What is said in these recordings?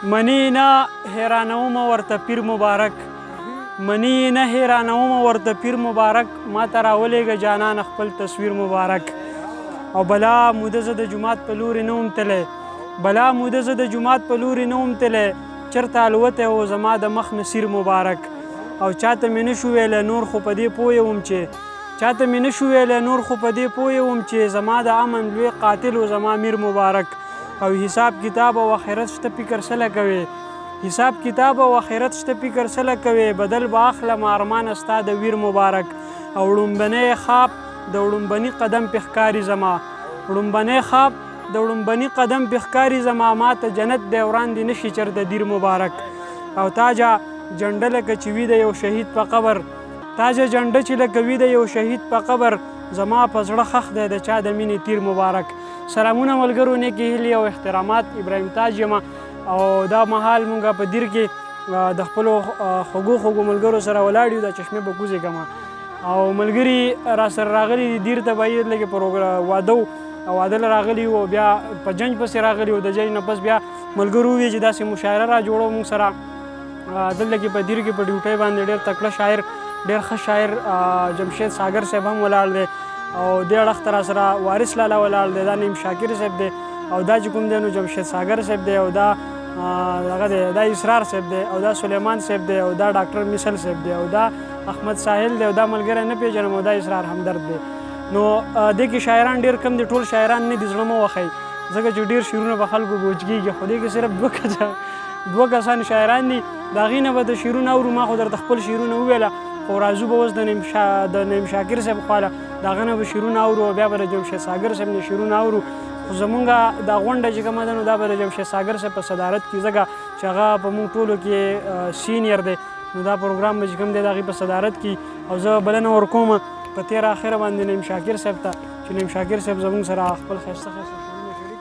منی نه حیرانوم ورته پیر مبارک منی نه حیرانوم ورته پیر مبارک ما ته راولېږه جانان خپل تصویر مبارک او بلا موده زه د جومات په لورې نه وم تللی بلا موده زه د جومات په لورې نه وم تللی چېرته الوتی و زما د مخ نصیر مبارک او چاته مې نه شو ویلی نور خو په دې پوه وم چې چاته مې نه شو ویلی نور خو په دې پوه وم چې زما د امن لوی قاتل و زما میر مبارک او حساب کتاب او آخرت شته فکر سله کوي حساب کتاب او آخرت شته فکر سله کوي بدل به اخلم ارمانه ستا د ویر مبارک او وړومبنی خواب د وړومبني قدم پې ښکاري زما وړومبنی خواب د وړومبني قدم پې ښکاري زما ما ته جنت دی وړاندې نه شي چېرته دیر مبارک او تاجه جنډه لکه چې وي د یو شهید په قبر تاجه جنډه چې لکه وي د یو شهید په قبر زما په زړه خښ دی د چا د مینې تیر مبارک سلامونه ملګرو نیکې هیلې او احترامات ابراهیم تاج یم او دا مهال مونږ په دیر کې د خپلو خوږو ملګرو سره ولاړ یو د چشمې په کوزې کمه او ملګري راسره راغلي دي دیر ته باید لږې واده او واده له راغلي وو بیا په جنج پسې راغلي وو د جنج نه پس بیا ملګرو وویل چې داسې مشاعره را جوړو مونږ سره دلته کې په دیر کې په ډیوټۍ باندې ډېر تکړه شاعر ډېر ښه شاعر جمشید ساګر صاحب هم ولاړ دی او دې اړخ ته راسره وارث لالا ولاړ دی دا نیم شاکر صاحب دی او دا چې کوم دی نو جمشید ساګر صاحب دی او دا دغه دی دا اسرار صاحب دی او دا سلیمان صاحب دی او دا ډاکټر مثل صاحب دی او دا احمد ساحل دی او دا ملګری نه پیژنم او دا اسرار همدرد دی نو دې کې شاعران ډېر کم دي ټول شاعران نه دي زړه مه وښئ ځکه چې ډېر شعرونه به خلکو بوجګېږي خو دې کې صرف دوه کسان شاعران دي د هغې نه به د شعرونه اورو ما خو درته خپل شعرونه وویله خو راځو به اوس د نیم شاکر صاحب خواله د هغه نه به شعرونه اورو او بیا به د جمشید ساګر صاحب نه شعرونه اورو خو زمونږ دا غونډه چې کومه ده نو دا به د جمشید ساګر صاحب په صدارت کې ځکه چې هغه په موږ ټولو کې سینیر دی نو دا پروګرام به چې کوم دی د هغې په صدارت کې او زه بلنه ورکوم په تېره اخره باندې نیم شاکر صاحب ته چې نیم شاکر صاحب زموږ سره خپل ښایسته شعرونه شریک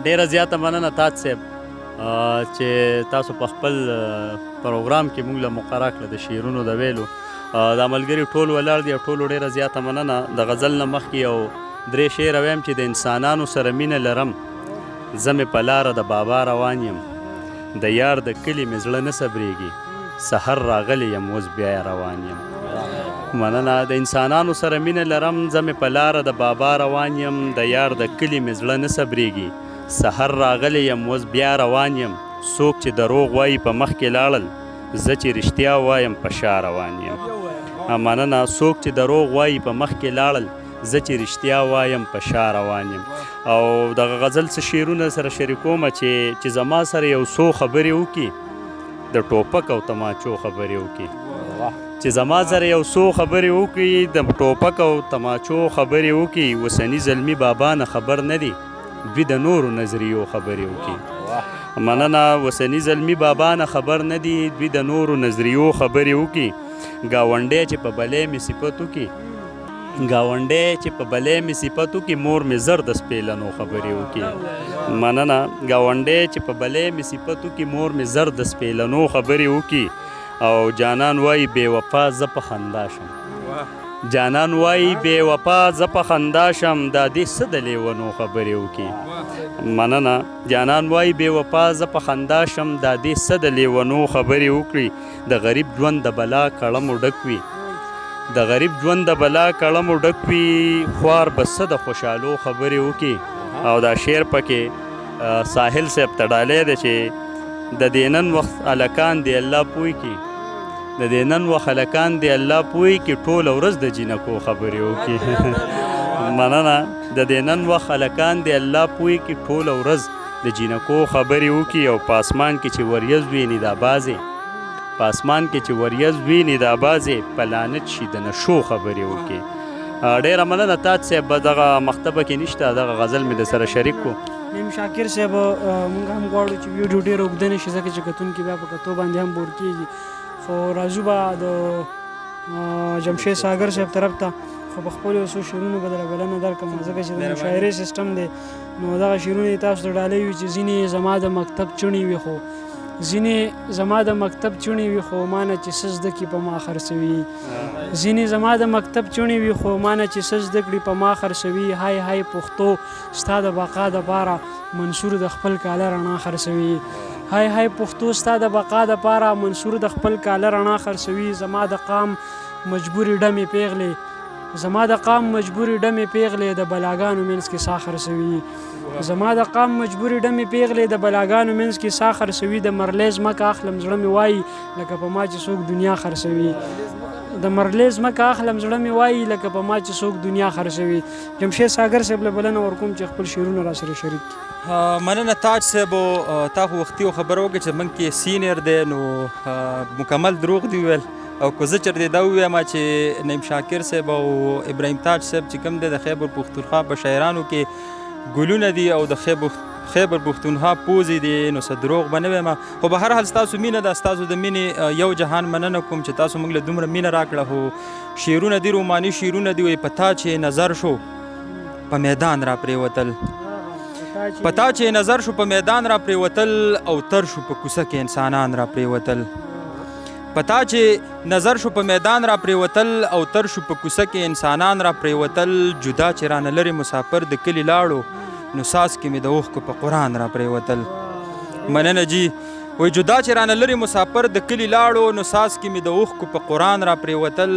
ډېره زیاته مننه تاج صاحب چې تاسو په خپل پروګرام کې موږ له مقرره کړه د شعرونو د ویلو دا ملګري ټول ولاړ دي او ټولو ډېره زیاته مننه د غزل نه مخکې یو 3 شعر ویم چې د انسانانو سره مینه لرم زه مې په لاره د بابا روان یم د یار د کلي مې زړه نه صبرېږي سحر راغلی یم اوس بیا روان یم مننه د انسانانو سره مینه لرم زه مې په لاره د بابا روان یم د یار د کلي مې زړه نه صبرېږي سحر راغلی یم اوس بیا روان یم څوک چې دروغ وایي په مخ کې لاړل زه چې رښتیا وایم په شا روان یم مننه څوک چې دروغ وایي په مخ کې لاړل زه چې رښتیا وایم په شا روان یم او دغه غزل څه شعرونه سره شریکومه چې زما سره یو څو خبرې وکړي د ټوپک او تماچو خبرې وکړي چې زما سره یو څو خبرې وکړي د ټوپک او تماچو خبرې وکړي اوسني زلمي بابا نه خبر نه دي دوی د نورو نظریو خبرې وکړي مننه اوسني زلمي بابا نه خبر نه دي دوی د نورو نظریو خبرې وکړي ګاونډی چې په بلې مې صفت وکړي ګاونډی چې په بلې مې صفت وکړي مور مې زر د سپېلنو خبرې وکړي مننه ګاونډی چې په بلې مې صفت وکړي مور مې زر د سپېلنو خبرې وکړي او جانان وایي بې وفا زه په خندا شم جانان وایي بې وفا زه په خندا شم دا دې څه د لیونو خبرې وکړي مننه جانان وایي بې وفا زه په خندا شم دا دې څه د لیونو خبرې وکړي د غریب ژوند د بلا کړمو ډک وي د غریب ژوند د بلا کړمو ډک وي خوار به څه د خوشحالو خبرې وکړي او دا شعر پکې ساحل صاحب ته ډالی دی چې د دې نن وخت هلکان دی الله پوی کړي د دې نن وخت هلکان دی الله پوی کړي ټوله ورځ د جینکو خبرې وکړي مننه د دې نن وخت هلکان دی الله پوی کړي ټوله ورځ د جینکو خبرې وکړي او په اسمان کې چې وریځ ویني دا بازې په اسمان کې چې وریځ ویني دا بازې په لعنت شي د نشو خبرې وکړي ډېره مننه تاج صاحب دغه مکتبه کې نشته دغه غزل مې د سره شریک کو نیم شاکر صاحب موږ هم غواړو چې ویډیو ډېره اوږده نه شي ځکه چې کتونکي بیا په کتو باندې هم بور کېږي خو راځو به د جمشید ساګر صاحب طرف ته خو په خپلو یو څو شعرونو به دله بلنه درکړم ځکه چې د مشاعرې سیسټم دی نو دغه شعرونه یې تاسو ته ډالۍ وي چې ځینې زما د مکتب چڼې وي خو ځینې زما د مکتب چوڼې وي خو مانه چې څه زده کړي په ما خرڅوي ځینې زما د مکتب چوڼې وي خو مانه چې څه زده کړي په ما خرڅوي های های پښتو ستا د بقا دپاره منصور د خپل کاله رڼا خرڅوي های های پښتو ستا د بقا دپاره منصور د خپل کاله رڼا خرڅوي زما د قام مجبورې ډمې پیغلې زما د قام مجبورې ډمې پیغلې د بلاګانو منځ کې سا خرڅوي زما د قام مجبورې ډمې پیغلې د بلاګانو منځ کې سا خرڅوي د مرلۍ ځمکه اخلم زړه مې وایي لکه په ما چې څوک دنیا خرڅوي د مرلۍ ځمکه اخلم زړه مې وایي لکه په ما چې څوک دنیا خرڅوي جمشید ساګر صاحب له بلنه ورکوم چې خپل شعرونه راسره شریک کړي مننه تاج صاحب تا خو وختي خبر وکړه چې موږ کې سینیر دی نو مکمل دروغ دی ویل او که زه چېرته دا ووایم چې نعیم شاکر صاحب او ابراهیم تاج صاحب چې کوم دی د خیبر پښتونخوا په شاعرانو کې ګلونه دي او د خیبر پښتونخوا پوزې دي نو څه دروغ به نه وایم خو به هر حال ستاسو مینه ده ستاسو د مینې یو جهان مننه کوم چې تاسو موږ له دومره مینه راکړه خو شعرونه دي روماني شعرونه دي وایي په تا چې نظر شو په میدان را پرېوتل پتا چې نظر شو په میدان را پرېوتل او تر شو په کوڅه کې انسانان را پرېوتل پتا چې نظر شو په میدان را پرېوتل او تر شو په کوڅه کې انسانان را پرېوتل جدا چې رانه لرې مسافر د کلي لاړو نو ساس کې مې د اوښکو په قرآن را پرېوتل مننه جی وایي جدا چې رانه لرې مسافر د کلي لاړو نو ساس کې مې د اوښکو په قرآن را پرېوتل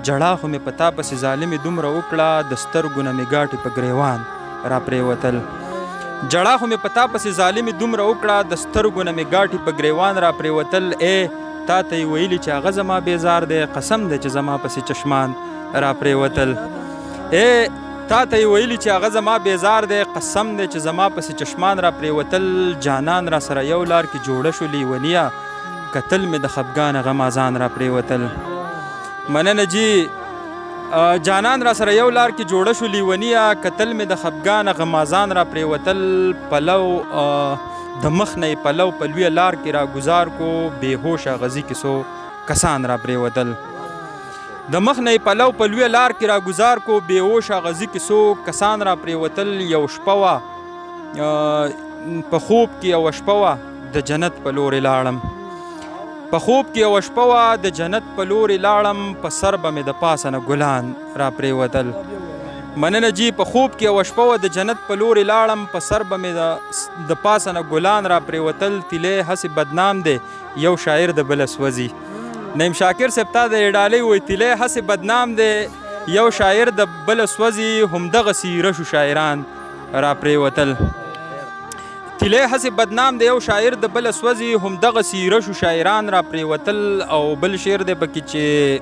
جړا خو مې په تا پسې ظالمې دومره وکړه د سترګو نه مې ګاټې په ګریوان را پرېوتل جړا خو مې په تا پسې ظالمې دومره وکړه د سترګو نه مې ګاټې په ګریوان را پرېوتل تا ته یې ویلي چې هغه زما بیزار دی قسم دی چې زما پسې چشمان را پرېوتل تا ته یې ویلي چې هغه زما بیزار دی قسم دی چې زما پسې چشمان را پرېوتل جانان را سره یو لار کې جوړه شو لیونیه کتل مې د خفګانه غمازان را پرېوتل مننه جی جانان را سره یو لار کې جوړه شو لیونیه کتل مې د خفګانه غمازان را پرېوتل پلو د مخ نه یې پلو په لویه لار کې را ګزار کو بېهوشه غزي کې څو کسان را پرېوتل د مخ نه یې پلو په لویه لار کې را ګزار کو بېهوشه غزي کې څو کسان را پرېوتل یو شپه وه په خوب کې یوه شپه وه د جنت په لورې لاړم په خوب کې یوه شپه وه د جنت په لورې لاړم په سر به مې د پاسه نه ګلان را پرېوتل مننه جی په خوب کې یوه شپه وه د جنت په لورې لاړم په سر به مې د پاسه نه ګلان را پرېوتل تیلی هسې بدنام دی یو شاعر د بله سوځي نعیم شاکر صاحب تا د ډالۍ وایي تیلی هسې بدنام دی یو شاعر د بله سوځي همدغسې رشو شاعران را پرېوتل تیلی هسې بدنام دی یو شاعر د بله سوځي همدغسې رشو شاعران را پرېوتل او بل شعر دی پکې چې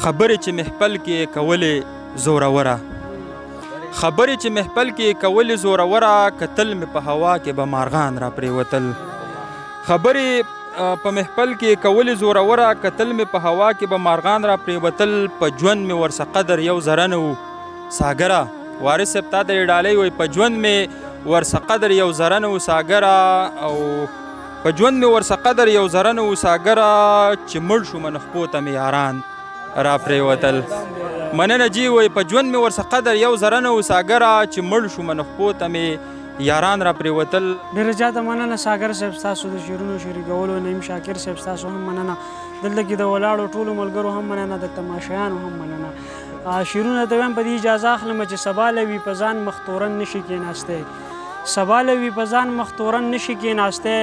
خبرې چې محفل کې کولې زوروره خبرې چې محفل کې کولې زوروره کتل مې په هوا کې به مارغان را پرېوتل خبرې په محفل کې کولې زوروره کتل مې په هوا کې به مارغان را پرېوتل په ژوند مې ورڅه قدر یو ذره نه و ساګره وارث صاحب تا د ډالۍ وایي په ژوند مې ورڅه قدر یو ذره نه و ساګره او په ژوند مې ورڅه قدر یو ذره نه و ساګره چې مړ شومه نو خپو ته مې یاران را پرېوتل مننه جی وایي په ژوند مې ورڅه قدر یو ذره نه و ساګره چې مړ شومه نو خپو ته مې یاران را پرېوتل ډېره زیاته مننه ساګر صاحب ستاسو د شعرونو شریکولو نعیم شاکر صاحب ستاسو هم مننه دلته کې د ولاړو ټولو ملګرو هم مننه د تماشایانو هم مننه شعرونه ته وایم په دې اجازه اخلم چې سبا له وي په ځان مخ تورن نشي کېناستی سبا له وي په ځان مخ تورن نشي کېناستی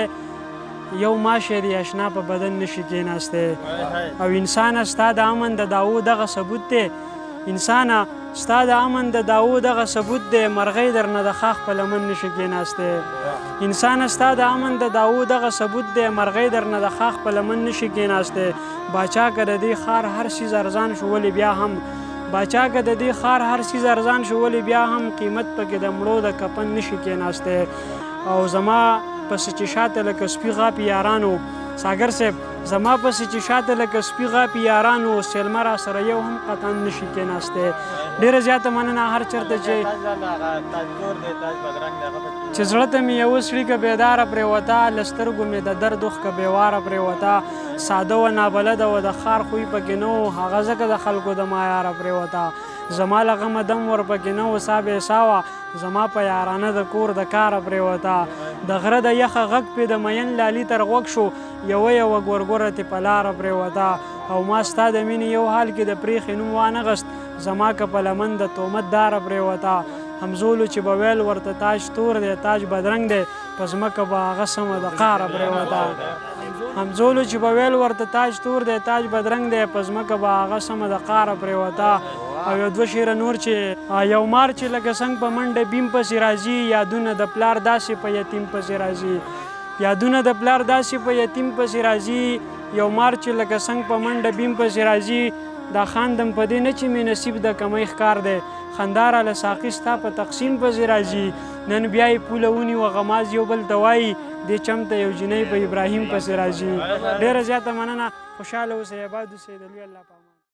یو ماشه دی اشنا په بدن نشي کېناستی او انسانه ستا د امن د داو دغه ثبوت دی انسانه ستا د امن د داو دغه ثبوت دی مرغۍ درنه د خاخ په لمن نشي کېناستی انسانه ستا د امن د داو دغه ثبوت دی مرغۍ درنه د خاخ په لمن نشي کېناستی باچا که د دې ښار هر څیز ارزان شو ولې بیا هم باچا که د دې ښار هر څیز ارزان شو ولې بیا هم قیمت پکې د مړو د کفن نشي کېناستی او زما پسې چې شاته لکه سپي غاپي یارانو ساګر صاحب زما پسې چې شاته لکه سپي غاپي یارانو سیلمه را سره یو هم قطن نشي کېناستی ډېره زیاته مننه هر چېرته چې زړه ته مې یوه سړي که بیداره پرېوته له سترګو مې د درد اوښ که بېواره پرېوته ساده و نابلده و د ښار خوی پکې نه و هغه ځکه د خلکو د مایاره پرېوته زما له غمه دم ور پکې نه و سا بې سا وه زما په یارانه د کور د کاره پرېوته د غره د یخه غږ پې د مین لالي تر غوږ شو یوه ګورګوره تې په لاره پرېوته او ما ستا د مینې یو حال کې د پریښې نوم وانغست زما که په لمن د تهمت داره پرېوته همزولو چې به ویل ورته تاج تور دی تاج بدرنګ دی په ځمکه به هغه سمه د قاره پرېوته همزولو چې به ویل ورته تاج تور دی تاج بدرنګ دی په ځمکه به هغه سمه د قاره پرېوته او یو دوه شعره نور چې یو مار چې لکه څنګه په منډه بیم پسې راځي یادونه د پلار داسې په یتیم پسې راځي یادونه د پلار داسې په یتیم پسې راځي یو مار چې لکه څنګه په منډه بیم پسې راځي دا خاندم په دې نه چې مې نصیب د کمۍ ښکار دی خندا راله ساقي ستا په تقسیم پسې راځي نن بیا یې پوله ونیوه غماز یو بل ته وایي دې چمته یو جنۍ په ابراهیم پسې راځي ډېره زیاته مننه خوشحاله اوسئ آباد اوسئ د لوی الله